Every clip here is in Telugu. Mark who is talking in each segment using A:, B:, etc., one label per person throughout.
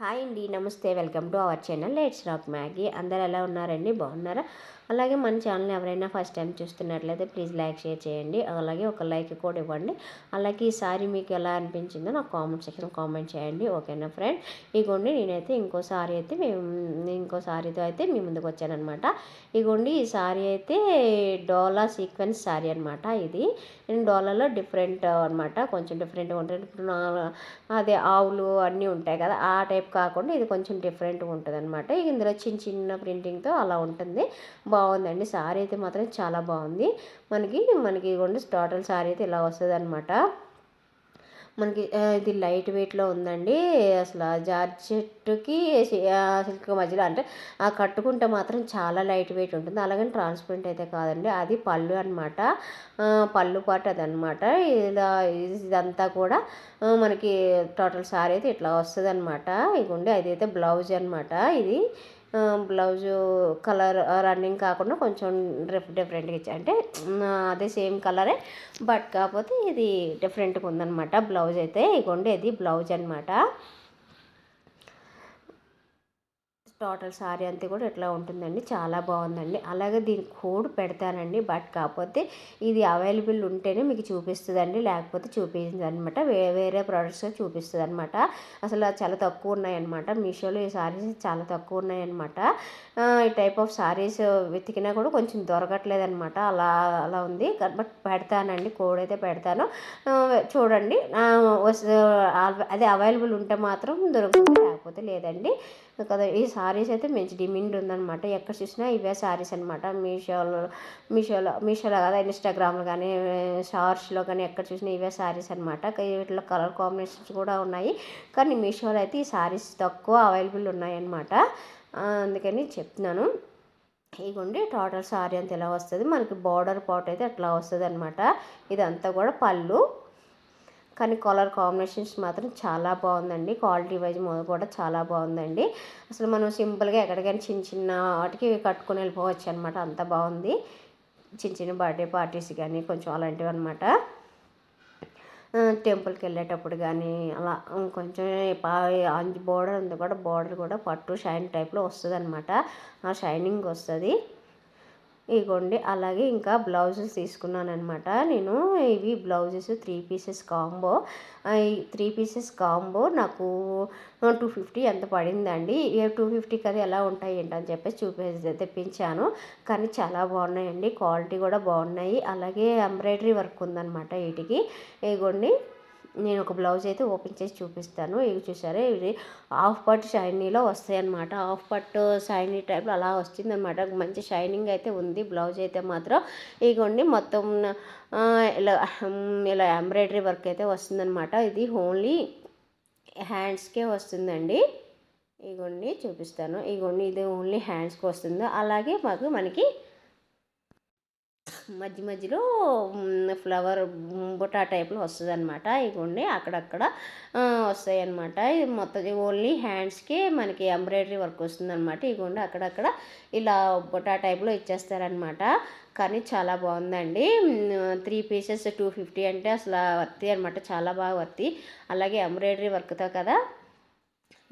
A: హాయ్ అండి, నమస్తే. Welcome to our channel let's rock Maggi. అందరు ఎలా ఉన్నారండి? బాగున్నారా? అలాగే మన ఛానల్ ఎవరైనా ఫస్ట్ టైం చూస్తున్నట్లయితే ప్లీజ్ లైక్, షేర్ చేయండి. అలాగే ఒక లైక్ కూడా ఇవ్వండి. అలాగే ఈ సారీ మీకు ఎలా అనిపించిందో నాకు కామెంట్ సెక్షన్ కామెంట్ చేయండి. ఓకేనా ఫ్రెండ్? ఇగోండి నేనైతే ఇంకో సారీతో అయితే మీ ముందుకు వచ్చానమాట. ఇగోండి ఈ సారీ అయితే డోలా సీక్వెన్స్ సారీ అనమాట. ఇది డోలాలో డిఫరెంట్ అనమాట, కొంచెం డిఫరెంట్గా ఉంటుంది. ఇప్పుడు అదే ఆవులు అన్నీ ఉంటాయి కదా, ఆ టైప్ కాకుండా ఇది కొంచెం డిఫరెంట్గా ఉంటుంది అనమాట. ఇందులో చిన్న చిన్న ప్రింటింగ్తో అలా ఉంటుంది. బాగుందండి సారీ అయితే మాత్రం చాలా బాగుంది. మనకి టోటల్ సారీ అయితే ఇలా వస్తుంది అనమాట. మనకి ఇది లైట్ వెయిట్లో ఉందండి. అసలు జార్జెట్కి సిల్క్ మధ్యలో అంటే కట్టుకుంటే మాత్రం చాలా లైట్ వెయిట్ ఉంటుంది. అలాగని ట్రాన్స్పరెంట్ అయితే కాదండి. అది పళ్ళు అనమాట, పళ్ళు పాటు అదనమాట. ఇదంతా కూడా మనకి టోటల్ సారీ అయితే ఇట్లా వస్తుంది అనమాట. ఇదిగోండి అదైతే బ్లౌజ్ అనమాట. ఇది బ్లౌజు కలర్ రన్నింగ్ కాకుండా కొంచెం డిఫరెంట్గా ఇచ్చి అంటే అదే సేమ్ కలరే, బట్ కాకపోతే ఇది డిఫరెంట్గా ఉందన్నమాట. బ్లౌజ్ అయితే ఇగోండి ఇది బ్లౌజ్ అనమాట. టోటల్ సారీ అంతా కూడా ఇట్లా ఉంటుందండి. చాలా బాగుందండి. అలాగే దీనికి కోడ్ పెడతానండి, బట్ కాకపోతే ఇది అవైలబుల్ ఉంటేనే మీకు చూపిస్తుందండి, లేకపోతే చూపించదు అనమాట. వేరే ప్రోడక్ట్స్ చూపిస్తుంది అనమాట. అసలు చాలా తక్కువ ఉన్నాయన్నమాట. మీషోలో ఈ సారీస్ చాలా తక్కువ ఉన్నాయన్నమాట. ఈ టైప్ ఆఫ్ సారీస్ వెతికినా కూడా కొంచెం దొరకట్లేదు అనమాట. అలా అలా ఉంది. బట్ పెడతానండి, కోడ్ అయితే పెడతాను, చూడండి. అదే అవైలబుల్ ఉంటే మాత్రం దొరుకుతుంది, లేకపోతే లేదండి కదా. ఈ సారీస్ అయితే మంచి డిమాండ్ ఉందన్నమాట. ఎక్కడ చూసినా ఇవే సారీస్ అనమాట. మీషోలో కదా, ఇన్స్టాగ్రామ్లో కానీ షార్ట్స్లో కానీ ఎక్కడ చూసినా ఇవే సారీస్ అనమాట. వీటిలో కలర్ కాంబినేషన్స్ కూడా ఉన్నాయి, కానీ మీషోలో అయితే ఈ సారీస్ తక్కువ అవైలబుల్ ఉన్నాయన్నమాట. అందుకని చెప్తున్నాను. ఇదిగోండి టోటల్ సారీ అంతా ఇలా వస్తుంది. మనకి బార్డర్ పార్ట్ అయితే అట్లా వస్తుంది అనమాట. ఇదంతా కూడా పళ్ళు, కానీ కలర్ కాంబినేషన్స్ మాత్రం చాలా బాగుందండి. క్వాలిటీ వైజ్ కూడా చాలా బాగుందండి. అసలు మనం సింపుల్గా ఎక్కడికైనా చిన్న చిన్న వాటికి కట్టుకొని వెళ్ళిపోవచ్చు అనమాట. అంత బాగుంది. చిన్న చిన్న బర్త్డే పార్టీస్ కానీ కొంచెం అలాంటివి అనమాట. టెంపుల్కి వెళ్ళేటప్పుడు కానీ అలా కొంచెం బోర్డర్ ఉంది కూడా, బోర్డర్ కూడా పట్టు షైన్ టైప్లో వస్తుంది అనమాట. ఆ షైనింగ్ వస్తుంది. ఇగోండి అలాగే ఇంకా బ్లౌజెస్ తీసుకున్నాను అనమాట నేను. ఇవి బ్లౌజెస్ 3 పీసెస్ కాంబో. ఈ 3 పీసెస్ కాంబో నాకు 250 ఎంత పడిందండి. 250 కదా ఎలా ఉంటాయి ఏంటని చెప్పేసి తెప్పించాను. కానీ చాలా బాగున్నాయండి, క్వాలిటీ కూడా బాగున్నాయి. అలాగే ఎంబ్రాయిడరీ వర్క్ ఉందన్నమాట వీటికి. ఇగోండి నేను ఒక బ్లౌజ్ అయితే ఓపెన్ చేసి చూపిస్తాను. ఇవి చూసారా, ఇవి హాఫ్ పట్టు షైనీలో వస్తాయి అన్నమాట. హాఫ్ పట్టు షైనీ టైప్లో అలా వచ్చిందనమాట. మంచి షైనింగ్ అయితే ఉంది బ్లౌజ్ అయితే మాత్రం. ఇగోండి మొత్తం ఇలా ఇలా ఎంబ్రాయిడరీ వర్క్ అయితే వస్తుందన్నమాట. ఇది ఓన్లీ హ్యాండ్స్కే వస్తుందండి. ఇగోండి చూపిస్తాను. ఇగోండి ఇది ఓన్లీ హ్యాండ్స్కి వస్తుంది. అలాగే మనకి మధ్యలో ఫ్లవర్ బుటా టైప్లో వస్తుంది అనమాట. ఇగోండి అక్కడక్కడ వస్తాయి అనమాట. ఇది మొత్తం ఓన్లీ హ్యాండ్స్కి మనకి ఎంబ్రాయిడరీ వర్క్ వస్తుంది అనమాట. ఇగోండి అక్కడక్కడ ఇలా బుటా టైప్లో ఇచ్చేస్తారనమాట. కానీ చాలా బాగుందండి. 3 పీసెస్ 250 అంటే అసలు వర్తి అనమాట, చాలా బాగా వర్తి. అలాగే ఎంబ్రాయిడరీ వర్క్తో కదా.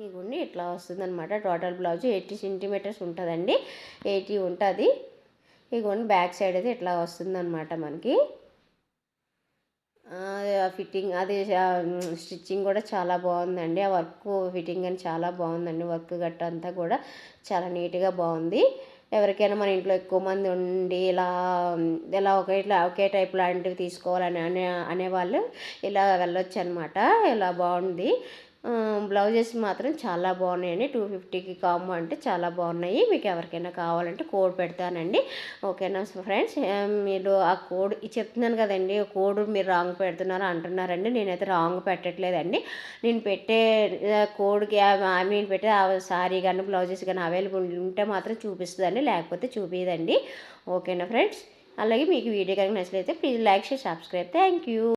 A: ఇగోండి ఇట్లా వస్తుందన్నమాట. టోటల్ బ్లౌజ్ 80 సెంటీమీటర్స్ ఉంటుందండి, 80 ఉంటుంది. ఇగోండి బ్యాక్ సైడ్ అయితే ఇట్లా వస్తుందన్నమాట మనకి. ఫిట్టింగ్ అది స్టిచ్చింగ్ కూడా చాలా బాగుందండి. ఆ వర్క్ ఫిట్టింగ్ అని చాలా బాగుందండి. వర్క్ గట్ట అంతా కూడా చాలా నీట్గా బాగుంది. ఎవరికైనా మన ఇంట్లో ఎక్కువ మంది ఉండి ఇలా ఒకే టైప్ లాంటివి తీసుకోవాలని అనేవాళ్ళు ఇలా వెళ్ళొచ్చు అనమాట. ఇలా బాగుంది. బ్లౌజెస్ మాత్రం చాలా బాగున్నాయండి. 250కి కాంబో అంటే చాలా బాగున్నాయి. మీకు ఎవరికైనా కావాలంటే కోడ్ పెడతానండి. ఓకేనా ఫ్రెండ్స్? మీరు ఆ కోడ్ చెప్తున్నాను కదండి, కోడ్ మీరు రాంగ్ పెడుతున్నారు అంటున్నారండి. నేనైతే రాంగ్ పెట్టట్లేదండి. నేను పెట్టే కోడ్కి నేను పెట్టే సారీ కానీ బ్లౌజెస్ కానీ అవైలబుల్ ఉంటే మాత్రం చూపిస్తుందండి, లేకపోతే చూపించదండి. ఓకేనా ఫ్రెండ్స్? అలాగే మీకు వీడియో కనుక నచ్చినట్లయితే please like, share, subscribe. Thank you.